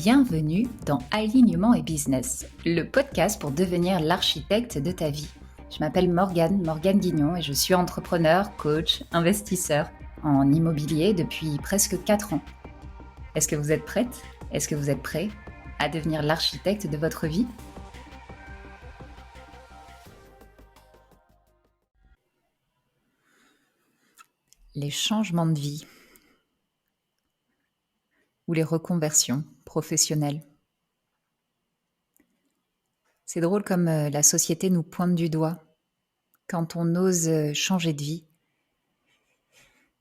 Bienvenue dans Alignement et Business, le podcast pour devenir l'architecte de ta vie. Je m'appelle Morgane Guignon et je suis entrepreneur, coach, investisseur en immobilier depuis presque 4 ans. Est-ce que vous êtes prête? Est-ce que vous êtes prêt à devenir l'architecte de votre vie? Les changements de vie ou les reconversions professionnelles. C'est drôle comme la société nous pointe du doigt quand on ose changer de vie,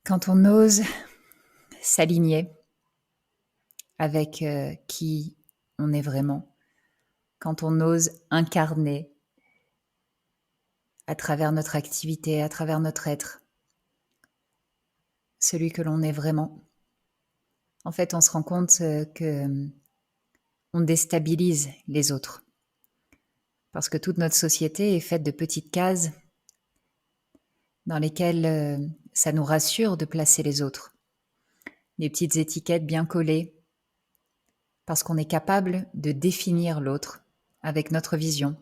quand on ose s'aligner avec qui on est vraiment, quand on ose incarner à travers notre activité, à travers notre être, celui que l'on est vraiment. En fait, on se rend compte que on déstabilise les autres. Parce que toute notre société est faite de petites cases dans lesquelles ça nous rassure de placer les autres. Des petites étiquettes bien collées, parce qu'on est capable de définir l'autre avec notre vision,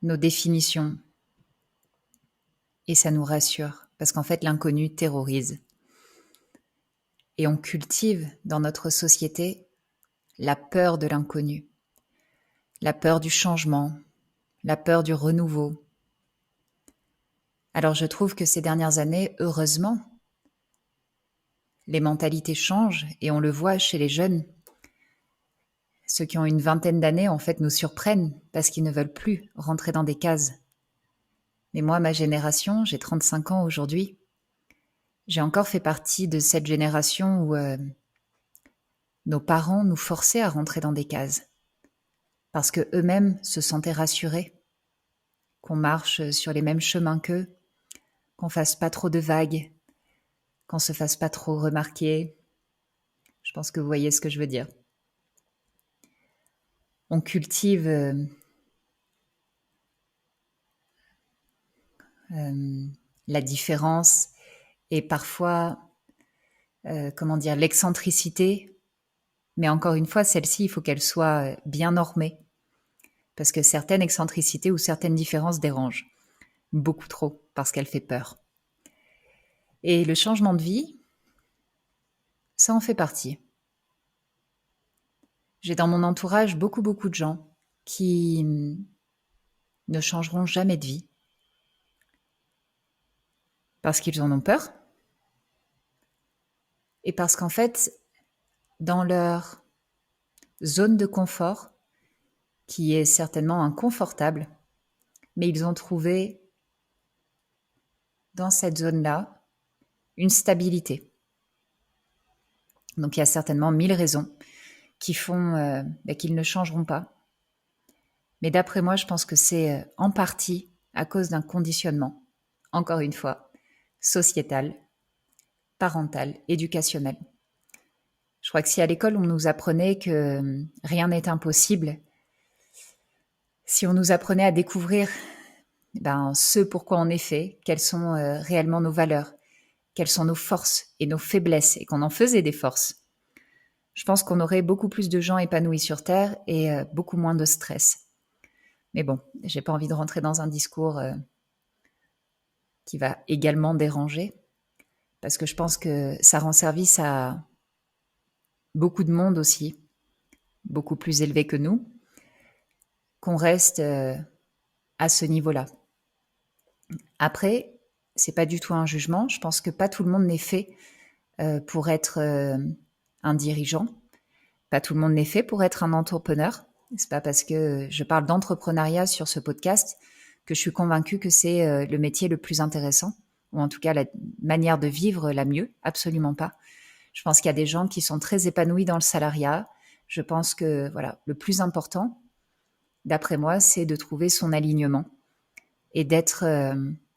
nos définitions. Et ça nous rassure, parce qu'en fait, l'inconnu terrorise. Et on cultive dans notre société la peur de l'inconnu, la peur du changement, la peur du renouveau. Alors je trouve que ces dernières années, heureusement, les mentalités changent et on le voit chez les jeunes. Ceux qui ont une vingtaine d'années, en fait, nous surprennent parce qu'ils ne veulent plus rentrer dans des cases. Mais moi, ma génération, j'ai 35 ans aujourd'hui, j'ai encore fait partie de cette génération où nos parents nous forçaient à rentrer dans des cases parce que eux-mêmes se sentaient rassurés, qu'on marche sur les mêmes chemins qu'eux, qu'on fasse pas trop de vagues, qu'on se fasse pas trop remarquer. Je pense que vous voyez ce que je veux dire. On cultive la différence et parfois, l'excentricité. Mais encore une fois, celle-ci, il faut qu'elle soit bien normée. Parce que certaines excentricités ou certaines différences dérangent. Beaucoup trop, parce qu'elle fait peur. Et le changement de vie, ça en fait partie. J'ai dans mon entourage beaucoup de gens qui ne changeront jamais de vie. Parce qu'ils en ont peur. Et parce qu'en fait, dans leur zone de confort, qui est certainement inconfortable, mais ils ont trouvé dans cette zone-là une stabilité. Donc il y a certainement 1000 raisons qui font qu'ils ne changeront pas. Mais d'après moi, je pense que c'est en partie à cause d'un conditionnement, encore une fois, sociétal, parental, éducationnel. Je crois que si à l'école on nous apprenait que rien n'est impossible, si on nous apprenait à découvrir ce pourquoi on est fait, quelles sont réellement nos valeurs, quelles sont nos forces et nos faiblesses, et qu'on en faisait des forces, je pense qu'on aurait beaucoup plus de gens épanouis sur Terre et beaucoup moins de stress. Mais bon, j'ai pas envie de rentrer dans un discours qui va également déranger, parce que je pense que ça rend service à beaucoup de monde aussi, beaucoup plus élevé que nous, qu'on reste à ce niveau-là. Après, c'est pas du tout un jugement. Je pense que pas tout le monde n'est fait pour être un dirigeant. Pas tout le monde n'est fait pour être un entrepreneur. C'est pas parce que je parle d'entrepreneuriat sur ce podcast que je suis convaincue que c'est le métier le plus intéressant, ou en tout cas la manière de vivre la mieux. Absolument pas. Je pense qu'il y a des gens qui sont très épanouis dans le salariat. Je pense que le plus important, d'après moi, c'est de trouver son alignement et d'être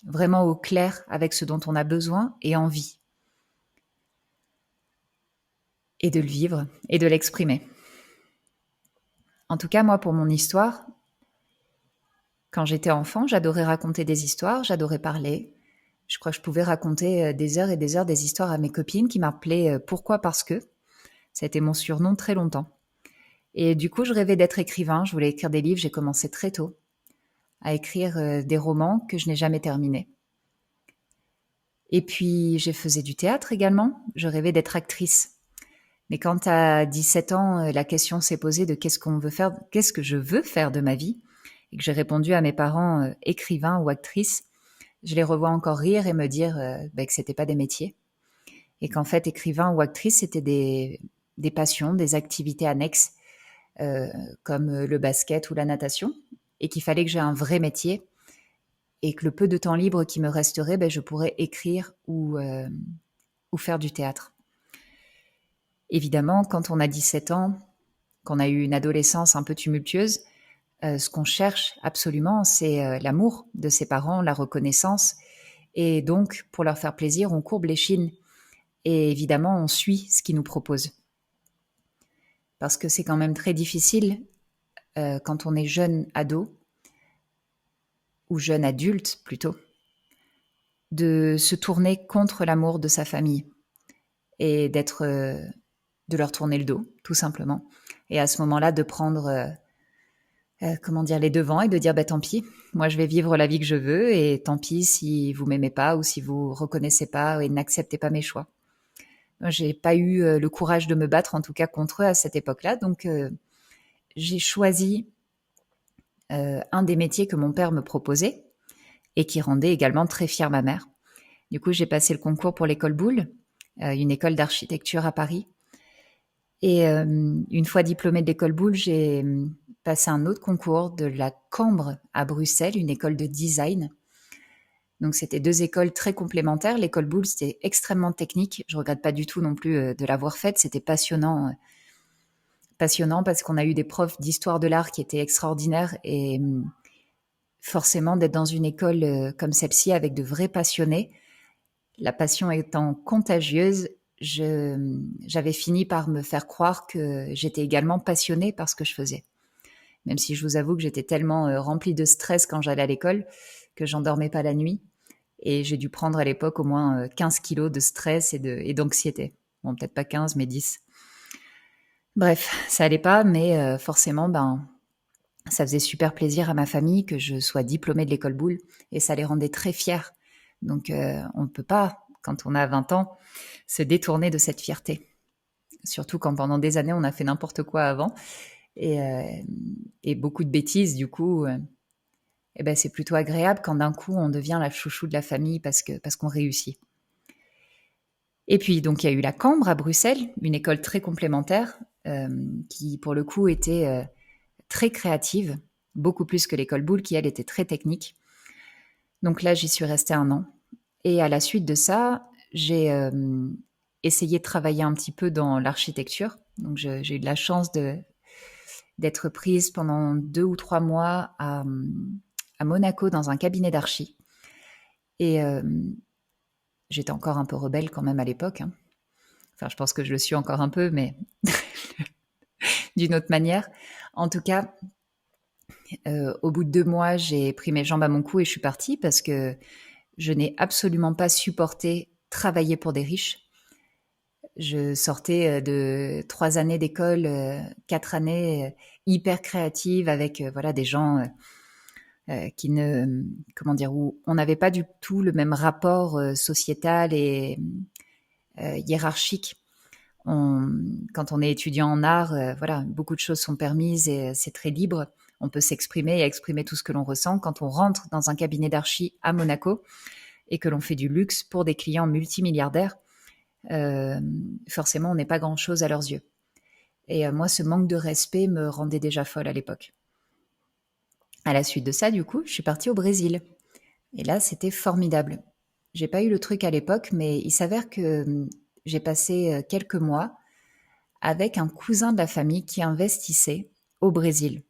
vraiment au clair avec ce dont on a besoin et envie. Et de le vivre et de l'exprimer. En tout cas, moi, pour mon histoire, quand j'étais enfant, j'adorais raconter des histoires, j'adorais parler. Je crois que je pouvais raconter des heures et des heures des histoires à mes copines qui m'appelaient pourquoi, parce que. Ça a été mon surnom très longtemps. Et du coup, je rêvais d'être écrivain. Je voulais écrire des livres. J'ai commencé très tôt à écrire des romans que je n'ai jamais terminés. Et puis, j'ai faisais du théâtre également. Je rêvais d'être actrice. Mais quand à 17 ans, la question s'est posée de qu'est-ce que je veux faire de ma vie, et que j'ai répondu à mes parents écrivain ou actrice, je les revois encore rire et me dire que c'était pas des métiers. Et qu'en fait, écrivain ou actrice, c'était des passions, des activités annexes, comme le basket ou la natation, et qu'il fallait que j'ai un vrai métier, et que le peu de temps libre qui me resterait, je pourrais écrire ou faire du théâtre. Évidemment, quand on a 17 ans, qu'on a eu une adolescence un peu tumultueuse, ce qu'on cherche absolument, c'est l'amour de ses parents, la reconnaissance. Et donc, pour leur faire plaisir, on courbe l'échine. Et évidemment, on suit ce qu'ils nous proposent. Parce que c'est quand même très difficile, quand on est jeune ado, ou jeune adulte plutôt, de se tourner contre l'amour de sa famille et de leur tourner le dos, tout simplement. Et à ce moment-là, de prendre les devants et de dire tant pis, moi je vais vivre la vie que je veux et tant pis si vous m'aimez pas ou si vous reconnaissez pas et n'acceptez pas mes choix. Moi, j'ai pas eu le courage de me battre en tout cas contre eux à cette époque-là, donc j'ai choisi un des métiers que mon père me proposait et qui rendait également très fière ma mère. Du coup, j'ai passé le concours pour l'école Boulle, une école d'architecture à Paris. Et une fois diplômée de l'école Boulle, j'ai passé un autre concours de la Cambre à Bruxelles, une école de design. Donc, c'était deux écoles très complémentaires. L'école Boulle, c'était extrêmement technique. Je regrette pas du tout non plus de l'avoir faite. C'était passionnant. Passionnant parce qu'on a eu des profs d'histoire de l'art qui étaient extraordinaires et forcément d'être dans une école comme celle-ci avec de vrais passionnés. La passion étant contagieuse, j'avais fini par me faire croire que j'étais également passionnée par ce que je faisais. Même si je vous avoue que j'étais tellement remplie de stress quand j'allais à l'école que j'en dormais pas la nuit. Et j'ai dû prendre à l'époque au moins 15 kilos de stress et d'anxiété. Bon, peut-être pas 15, mais 10. Bref, ça allait pas, mais forcément, ça faisait super plaisir à ma famille que je sois diplômée de l'école Boulle et ça les rendait très fiers. Donc, on ne peut pas, quand on a 20 ans, se détourner de cette fierté. Surtout quand pendant des années, on a fait n'importe quoi avant et beaucoup de bêtises. Du coup, c'est plutôt agréable quand d'un coup, on devient la chouchou de la famille parce qu'on réussit. Et puis, donc, il y a eu la Cambre à Bruxelles, une école très complémentaire qui, pour le coup, était très créative, beaucoup plus que l'école Boulle qui, elle, était très technique. Donc là, j'y suis restée 1 an. Et à la suite de ça, j'ai essayé de travailler un petit peu dans l'architecture. Donc j'ai eu de la chance d'être prise pendant 2 ou 3 mois à Monaco dans un cabinet d'archi. Et j'étais encore un peu rebelle quand même à l'époque. Hein. Enfin, je pense que je le suis encore un peu, mais d'une autre manière. En tout cas, au bout de 2 mois, j'ai pris mes jambes à mon cou et je suis partie parce que je n'ai absolument pas supporté travailler pour des riches. Je sortais de 3 années d'école, 4 années hyper créatives avec des gens qui ne, comment dire, où on n'avait pas du tout le même rapport sociétal et hiérarchique. Quand on est étudiant en art, beaucoup de choses sont permises et c'est très libre. On peut s'exprimer et exprimer tout ce que l'on ressent. Quand on rentre dans un cabinet d'archi à Monaco et que l'on fait du luxe pour des clients multimilliardaires, forcément, on n'est pas grand-chose à leurs yeux. Et moi, ce manque de respect me rendait déjà folle à l'époque. À la suite de ça, du coup, je suis partie au Brésil. Et là, c'était formidable. J'ai pas eu le truc à l'époque, mais il s'avère que j'ai passé quelques mois avec un cousin de la famille qui investissait au Brésil.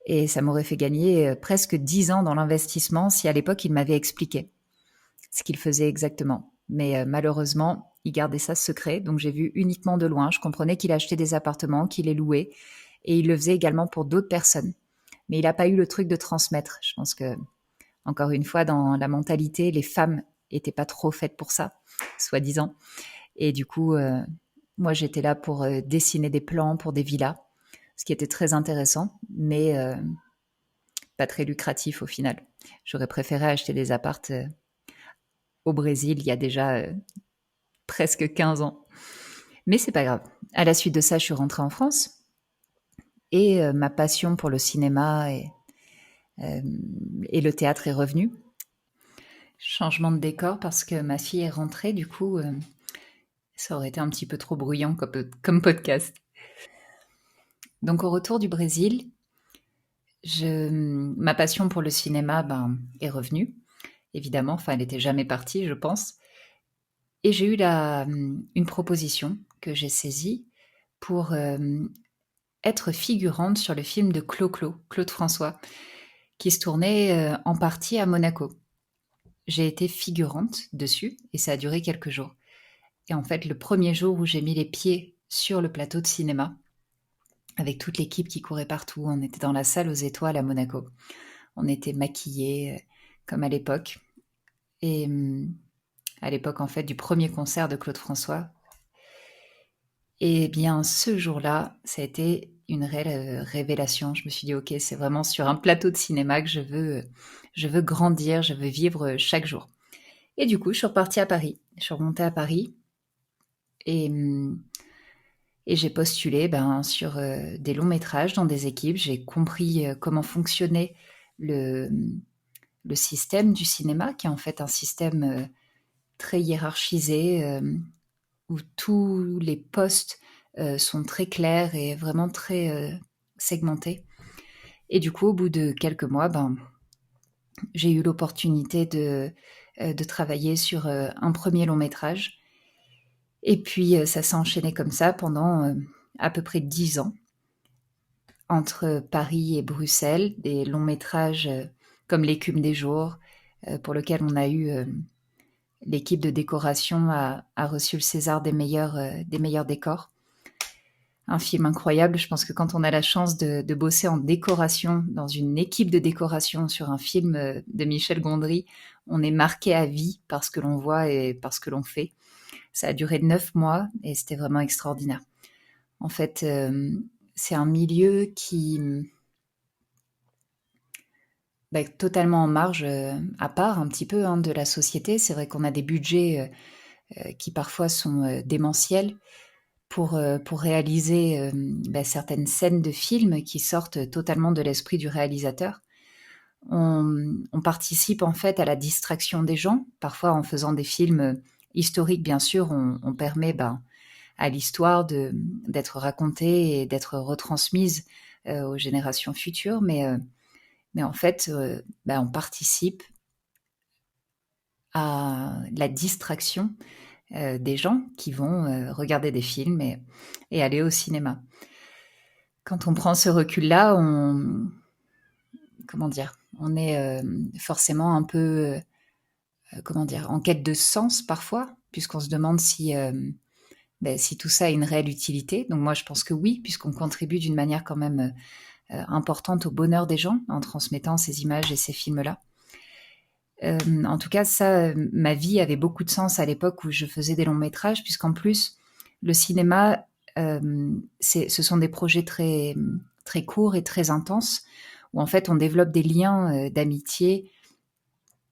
Et ça m'aurait fait gagner presque 10 ans dans l'investissement si à l'époque il m'avait expliqué ce qu'il faisait exactement. Mais malheureusement, il gardait ça secret, donc j'ai vu uniquement de loin. Je comprenais qu'il achetait des appartements, qu'il les louait, et il le faisait également pour d'autres personnes. Mais il n'a pas eu le truc de transmettre. Je pense que, encore une fois, dans la mentalité, les femmes n'étaient pas trop faites pour ça, soi-disant. Et du coup, Moi, j'étais là pour dessiner des plans pour des villas, ce qui était très intéressant, mais pas très lucratif au final. J'aurais préféré acheter des appartes au Brésil il y a déjà presque 15 ans. Mais c'est pas grave. À la suite de ça, je suis rentrée en France et ma passion pour le cinéma euh, et le théâtre est revenue. Changement de décor parce que ma fille est rentrée, du coup, ça aurait été un petit peu trop bruyant comme podcast. Donc au retour du Brésil, ma passion pour le cinéma est revenue, évidemment. Enfin, elle n'était jamais partie, je pense. Et j'ai eu une proposition que j'ai saisie pour être figurante sur le film de Claude François, qui se tournait en partie à Monaco. J'ai été figurante dessus et ça a duré quelques jours. Et en fait, le premier jour où j'ai mis les pieds sur le plateau de cinéma, avec toute l'équipe qui courait partout, on était dans la salle aux étoiles à Monaco. On était maquillés comme à l'époque. Et à l'époque, en fait, du premier concert de Claude François. Et bien, ce jour-là, ça a été une réelle révélation. Je me suis dit, ok, c'est vraiment sur un plateau de cinéma que je veux grandir, je veux vivre chaque jour. Et du coup, je suis repartie à Paris. Je suis remontée à Paris et, et j'ai postulé sur des longs métrages dans des équipes. J'ai compris comment fonctionnait le, le système du cinéma, qui est en fait un système très hiérarchisé, où tous les postes sont très clairs et vraiment très segmentés. Et du coup, au bout de quelques mois, j'ai eu l'opportunité de travailler sur un premier long métrage. Et puis, ça s'est enchaîné comme ça pendant à peu près 10 ans, entre Paris et Bruxelles, des longs métrages comme L'écume des jours, pour lequel on a eu l'équipe de décoration a reçu le César des meilleurs décors. Un film incroyable. Je pense que quand on a la chance de bosser en décoration, dans une équipe de décoration sur un film de Michel Gondry, on est marqué à vie par ce que l'on voit et par ce que l'on fait. Ça a duré 9 mois et c'était vraiment extraordinaire. En fait, c'est un milieu qui totalement en marge, à part un petit peu de la société. C'est vrai qu'on a des budgets qui parfois sont démentiels pour réaliser certaines scènes de films qui sortent totalement de l'esprit du réalisateur. On participe en fait à la distraction des gens, parfois en faisant des films historiques, bien sûr, on permet à l'histoire d'être racontée et d'être retransmise aux générations futures, mais en fait, on participe à la distraction des gens qui vont regarder des films et aller au cinéma. Quand on prend ce recul-là, on est forcément un peu, en quête de sens parfois, puisqu'on se demande si tout ça a une réelle utilité. Donc moi, je pense que oui, puisqu'on contribue d'une manière quand même importante au bonheur des gens en transmettant ces images et ces films-là. En tout cas, ça, ma vie avait beaucoup de sens à l'époque où je faisais des longs métrages, puisqu'en plus, le cinéma, ce sont des projets très, très courts et très intenses, où en fait on développe des liens d'amitié,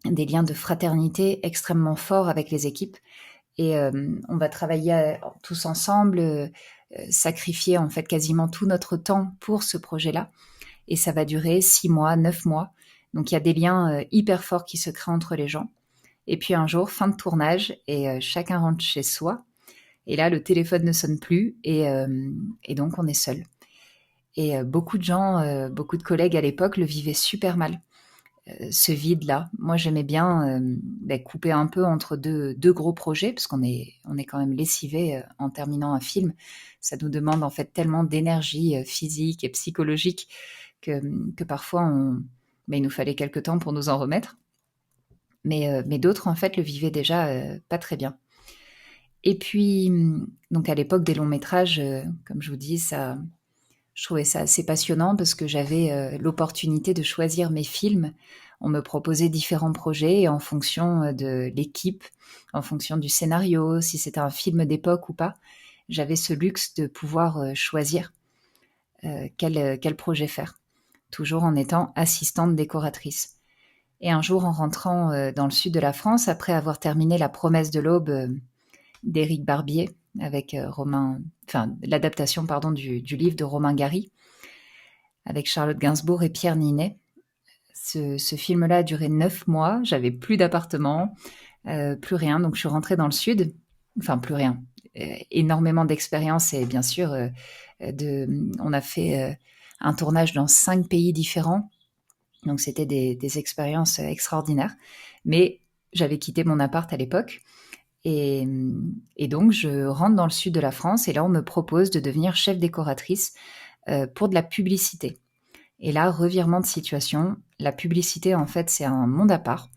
des liens de fraternité extrêmement forts avec les équipes. Et on va travailler tous ensemble, sacrifier en fait quasiment tout notre temps pour ce projet-là. Et ça va durer 6 mois, 9 mois. Donc il y a des liens hyper forts qui se créent entre les gens. Et puis un jour, fin de tournage, et chacun rentre chez soi. Et là, le téléphone ne sonne plus, et donc on est seul. Et beaucoup de gens, beaucoup de collègues à l'époque le vivaient super mal, ce vide-là. Moi, j'aimais bien couper un peu entre deux gros projets, parce qu'on est quand même lessivé en terminant un film. Ça nous demande en fait tellement d'énergie physique et psychologique que parfois il nous fallait quelque temps pour nous en remettre. Mais d'autres en fait le vivaient déjà pas très bien. Et puis donc à l'époque des longs métrages, comme je vous dis, je trouvais ça assez passionnant parce que j'avais l'opportunité de choisir mes films. On me proposait différents projets et en fonction de l'équipe, en fonction du scénario, si c'était un film d'époque ou pas, j'avais ce luxe de pouvoir choisir quel projet faire, toujours en étant assistante décoratrice. Et un jour, en rentrant dans le sud de la France, après avoir terminé La promesse de l'aube d'Éric Barbier, avec l'adaptation du livre de Romain Gary, avec Charlotte Gainsbourg et Pierre Ninet. Ce film-là a duré 9 mois, j'avais plus d'appartement, plus rien, donc je suis rentrée dans le sud, enfin plus rien, énormément d'expérience et bien sûr, on a fait un tournage dans 5 pays différents, donc c'était des expériences extraordinaires, mais j'avais quitté mon appart à l'époque, et donc je rentre dans le sud de la France, et là on me propose de devenir chef décoratrice pour de la publicité. Et là, revirement de situation, la publicité, en fait, c'est un monde à part.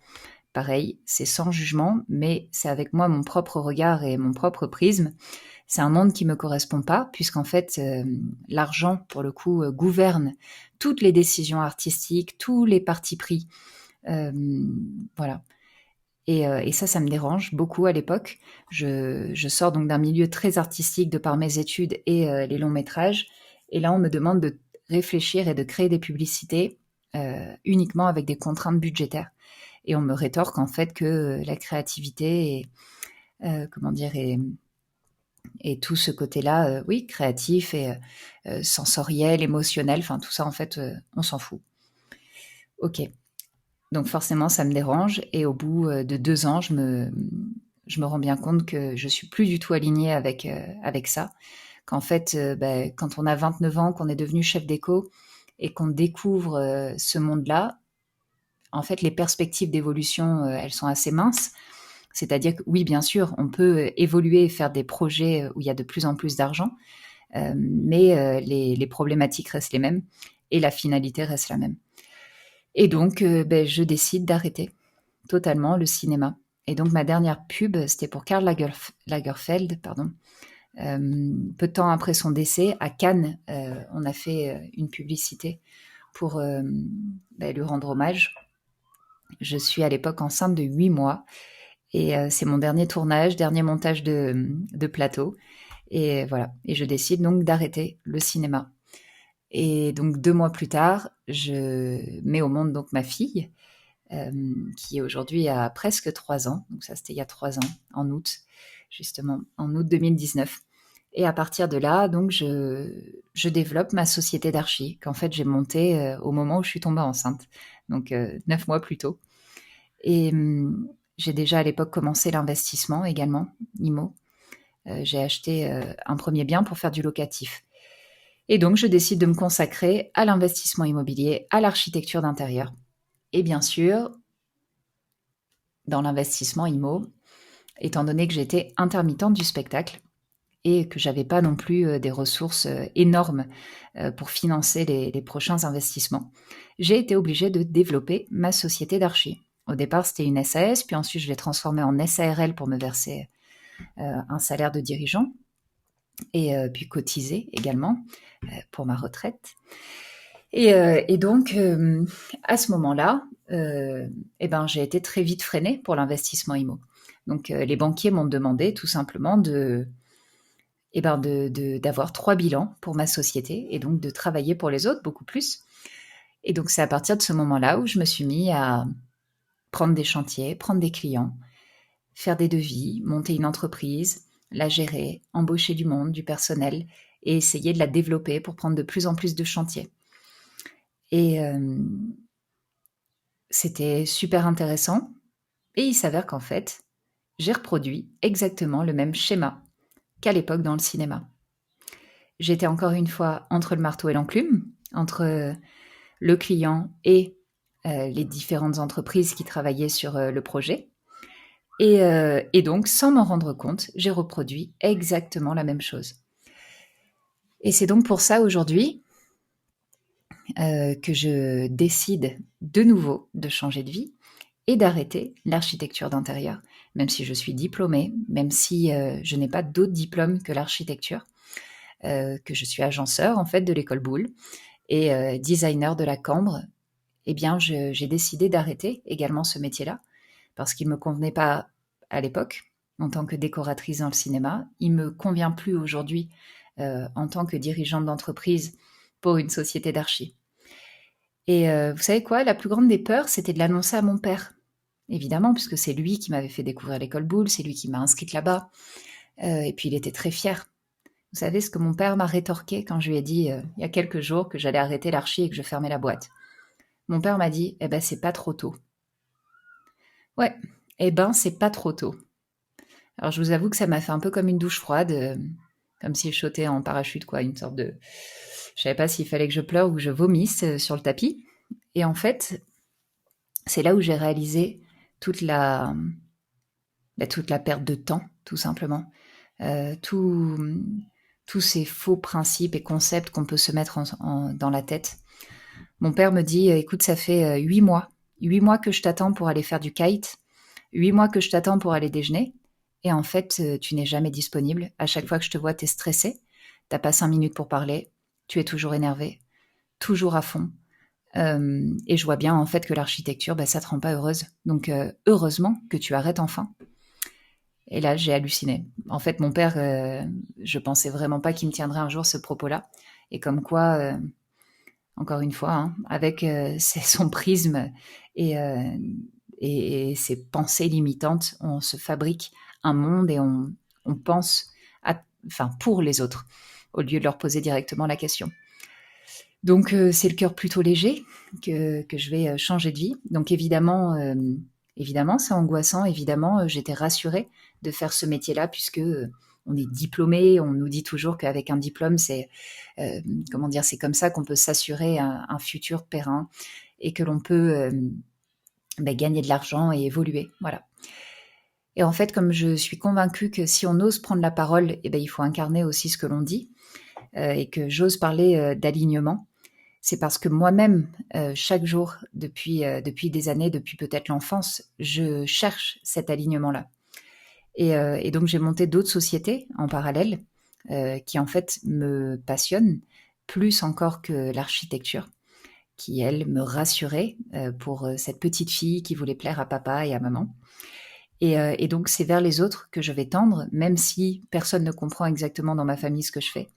Pareil, c'est sans jugement, mais c'est avec moi mon propre regard et mon propre prisme. C'est un monde qui me correspond pas, puisqu'en fait, l'argent, pour le coup, gouverne toutes les décisions artistiques, tous les partis pris. Voilà. Et ça me dérange beaucoup à l'époque. Je sors donc d'un milieu très artistique de par mes études et les longs métrages. Et là, on me demande de réfléchir et de créer des publicités uniquement avec des contraintes budgétaires. Et on me rétorque en fait que la créativité et tout ce côté-là, oui, créatif et sensoriel, émotionnel, enfin tout ça en fait, on s'en fout. Ok. Donc forcément, ça me dérange. Et au bout de 2 ans, je me rends bien compte que je suis plus du tout alignée avec ça. Qu'en fait, quand on a 29 ans, qu'on est devenu chef déco et qu'on découvre ce monde-là, en fait, les perspectives d'évolution, elles sont assez minces. C'est-à-dire que oui, bien sûr, on peut évoluer et faire des projets où il y a de plus en plus d'argent, mais les problématiques restent les mêmes et la finalité reste la même. Et donc, je décide d'arrêter totalement le cinéma. Et donc, ma dernière pub, c'était pour Karl Lagerfeld, pardon. Peu de temps après son décès, à Cannes, on a fait une publicité pour lui rendre hommage. Je suis à l'époque enceinte de 8 mois et c'est mon dernier tournage, dernier montage de plateau. Et voilà. Et je décide donc d'arrêter le cinéma. Et donc 2 mois plus tard, je mets au monde donc ma fille, qui aujourd'hui a presque 3 ans. Donc ça, c'était il y a 3 ans, en août, justement, en août 2019. Et à partir de là, donc je développe ma société d'archi, qu'en fait j'ai montée au moment où je suis tombée enceinte, donc 9 mois plus tôt. Et j'ai déjà à l'époque commencé l'investissement également, IMO. J'ai acheté un premier bien pour faire du locatif. Et donc, je décide de me consacrer à l'investissement immobilier, à l'architecture d'intérieur. Et bien sûr, dans l'investissement IMO, étant donné que j'étais intermittente du spectacle et que j'avais pas non plus des ressources énormes pour financer les prochains investissements, j'ai été obligée de développer ma société d'archi. Au départ, c'était une SAS, puis ensuite, je l'ai transformée en SARL pour me verser un salaire de dirigeant et puis cotiser également pour ma retraite. Et donc, à ce moment-là, j'ai été très vite freinée pour l'investissement IMO. Donc, les banquiers m'ont demandé tout simplement d'avoir 3 bilans pour ma société et donc de travailler pour les autres beaucoup plus. Et donc, c'est à partir de ce moment-là où je me suis mis à prendre des chantiers, prendre des clients, faire des devis, monter une entreprise, la gérer, embaucher du monde, du personnel et essayer de la développer pour prendre de plus en plus de chantiers. Et c'était super intéressant. Et il s'avère qu'en fait, j'ai reproduit exactement le même schéma qu'à l'époque dans le cinéma. J'étais encore une fois entre le marteau et l'enclume, entre le client et les différentes entreprises qui travaillaient sur le projet. Et donc, sans m'en rendre compte, j'ai reproduit exactement la même chose. Et c'est donc pour ça aujourd'hui que je décide de nouveau de changer de vie et d'arrêter l'architecture d'intérieur, même si je suis diplômée, même si je n'ai pas d'autres diplômes que l'architecture, que je suis agenceur en fait de l'école Boulle et designer de la Cambre. Eh bien, j'ai décidé d'arrêter également ce métier-là parce qu'il ne me convenait pas à l'époque. en tant que décoratrice dans le cinéma. Il me convient plus aujourd'hui en tant que dirigeante d'entreprise pour une société d'archi. Et vous savez quoi? La plus grande des peurs, c'était de l'annoncer à mon père. Évidemment, puisque c'est lui qui m'avait fait découvrir l'école Boulle, c'est lui qui m'a inscrite là-bas. Et puis il était très fier. Vous savez ce que mon père m'a rétorqué quand je lui ai dit il y a quelques jours que j'allais arrêter l'archi et que je fermais la boîte? Mon père m'a dit eh ben c'est pas trop tôt. Ouais, eh ben c'est pas trop tôt. Alors je vous avoue que ça m'a fait un peu comme une douche froide, comme si je sautais en parachute, quoi, une sorte de... Je savais pas s'il fallait que je pleure ou que je vomisse sur le tapis. Et en fait, c'est là où j'ai réalisé toute la, toute la perte de temps, tout simplement. Tous ces faux principes et concepts qu'on peut se mettre dans la tête. Mon père me dit, écoute, ça fait 8 mois que je t'attends pour aller faire du kite, 8 mois que je t'attends pour aller déjeuner, et en fait, tu n'es jamais disponible. À chaque fois que je te vois, tu es stressé, t'as pas 5 minutes pour parler, tu es toujours énervé, toujours à fond. Et je vois bien en fait que l'architecture, ça te rend pas heureuse. Donc heureusement que tu arrêtes enfin. Et là, j'ai halluciné. En fait, mon père, je pensais vraiment pas qu'il me tiendrait un jour ce propos-là. Et comme quoi, encore une fois, hein, avec son prisme et, euh, et ses pensées limitantes, on se fabrique un monde et on pense pour les autres, au lieu de leur poser directement la question. Donc c'est le cœur plutôt léger que je vais changer de vie. Donc évidemment, c'est angoissant. Évidemment, j'étais rassurée de faire ce métier-là puisque on est diplômé. On nous dit toujours qu'avec un diplôme, c'est c'est comme ça qu'on peut s'assurer un futur périn et que l'on peut gagner de l'argent et évoluer. Voilà. Et en fait, comme je suis convaincue que si on ose prendre la parole, il faut incarner aussi ce que l'on dit et que j'ose parler d'alignement. C'est parce que moi-même, chaque jour, depuis des années, depuis peut-être l'enfance, je cherche cet alignement-là. Et donc, j'ai monté d'autres sociétés en parallèle qui, en fait, me passionnent plus encore que l'architecture, qui, elle, me rassurait pour cette petite fille qui voulait plaire à papa et à maman. Et donc, c'est vers les autres que je vais tendre, même si personne ne comprend exactement dans ma famille ce que je fais.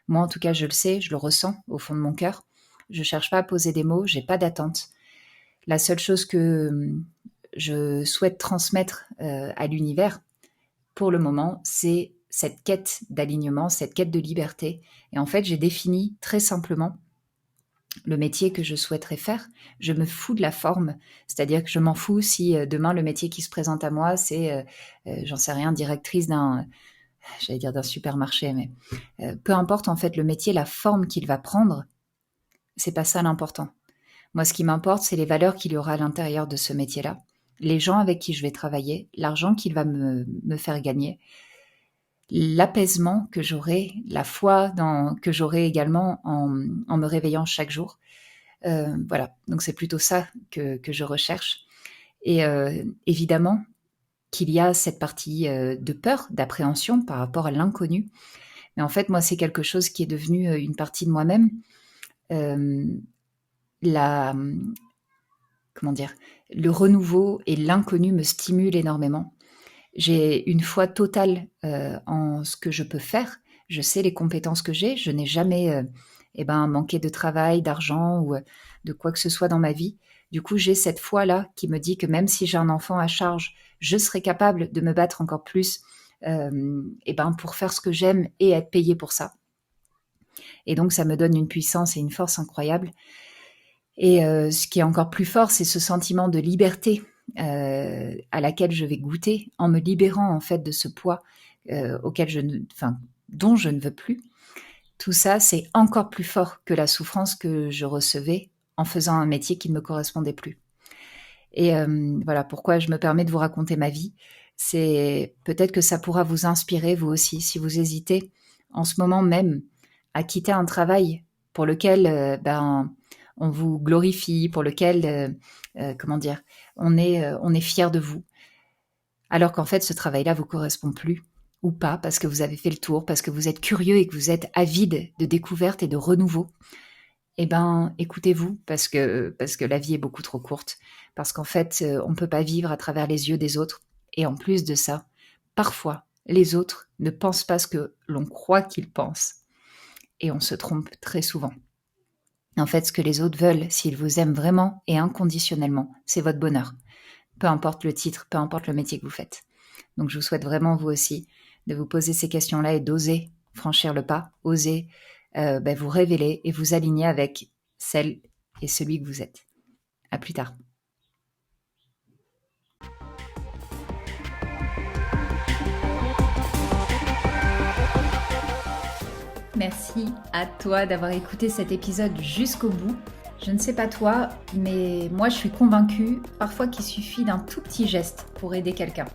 Moi, en tout cas, je le sais, je le ressens au fond de mon cœur. Je cherche pas à poser des mots, j'ai pas d'attente. La seule chose que je souhaite transmettre à l'univers, pour le moment, c'est cette quête d'alignement, cette quête de liberté. Et en fait, j'ai défini très simplement le métier que je souhaiterais faire. Je me fous de la forme, c'est-à-dire que je m'en fous si demain le métier qui se présente à moi, c'est, j'en sais rien, directrice d'un supermarché, mais peu importe en fait le métier, la forme qu'il va prendre, c'est pas ça l'important. Moi, ce qui m'importe, c'est les valeurs qu'il y aura à l'intérieur de ce métier-là, les gens avec qui je vais travailler, l'argent qu'il va me faire gagner, l'apaisement que j'aurai, la foi que j'aurai également en me réveillant chaque jour. Voilà, donc c'est plutôt ça que je recherche. Et évidemment qu'il y a cette partie de peur, d'appréhension par rapport à l'inconnu. Mais en fait, moi, c'est quelque chose qui est devenu une partie de moi-même. La, comment dire, le renouveau et l'inconnu me stimulent énormément. J'ai une foi totale en ce que je peux faire. Je sais les compétences que j'ai. Je n'ai jamais manqué de travail, d'argent ou de quoi que ce soit dans ma vie. Du coup, j'ai cette foi-là qui me dit que même si j'ai un enfant à charge, je serai capable de me battre encore plus pour faire ce que j'aime et être payée pour ça. Et donc, ça me donne une puissance et une force incroyables. Et ce qui est encore plus fort, c'est ce sentiment de liberté à laquelle je vais goûter en me libérant en fait de ce poids dont je ne veux plus. Tout ça, c'est encore plus fort que la souffrance que je recevais en faisant un métier qui ne me correspondait plus. Et voilà pourquoi je me permets de vous raconter ma vie. C'est peut-être que ça pourra vous inspirer vous aussi si vous hésitez en ce moment même à quitter un travail pour lequel on vous glorifie, pour lequel on est fier de vous, alors qu'en fait ce travail-là vous correspond plus ou pas parce que vous avez fait le tour, parce que vous êtes curieux et que vous êtes avide de découverte et de renouveau. Écoutez-vous parce que la vie est beaucoup trop courte, parce qu'en fait on peut pas vivre à travers les yeux des autres, et en plus de ça, parfois, les autres ne pensent pas ce que l'on croit qu'ils pensent. Et on se trompe très souvent. En fait, ce que les autres veulent, s'ils vous aiment vraiment et inconditionnellement, c'est votre bonheur. Peu importe le titre, peu importe le métier que vous faites. Donc je vous souhaite vraiment, vous aussi, de vous poser ces questions-là et d'oser franchir le pas, oser vous révéler et vous aligner avec celle et celui que vous êtes. À plus tard. Merci à toi d'avoir écouté cet épisode jusqu'au bout. Je ne sais pas toi, mais moi je suis convaincue parfois qu'il suffit d'un tout petit geste pour aider quelqu'un.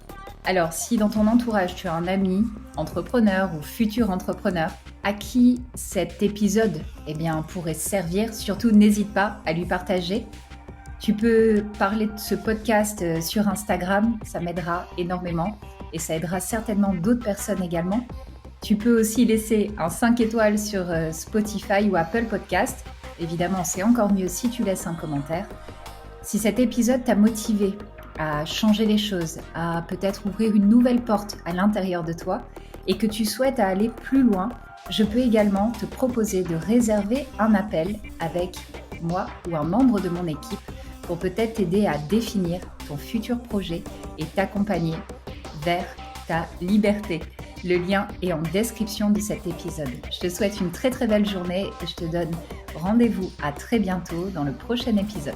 Alors si dans ton entourage tu as un ami, entrepreneur ou futur entrepreneur, à qui cet épisode pourrait servir, surtout n'hésite pas à lui partager. Tu peux parler de ce podcast sur Instagram, ça m'aidera énormément et ça aidera certainement d'autres personnes également. Tu peux aussi laisser un 5 étoiles sur Spotify ou Apple Podcast. Évidemment, c'est encore mieux si tu laisses un commentaire. Si cet épisode t'a motivé à changer les choses, à peut-être ouvrir une nouvelle porte à l'intérieur de toi et que tu souhaites aller plus loin, je peux également te proposer de réserver un appel avec moi ou un membre de mon équipe pour peut-être t'aider à définir ton futur projet et t'accompagner vers ta liberté. Le lien est en description de cet épisode. Je te souhaite une très très belle journée et je te donne rendez-vous à très bientôt dans le prochain épisode.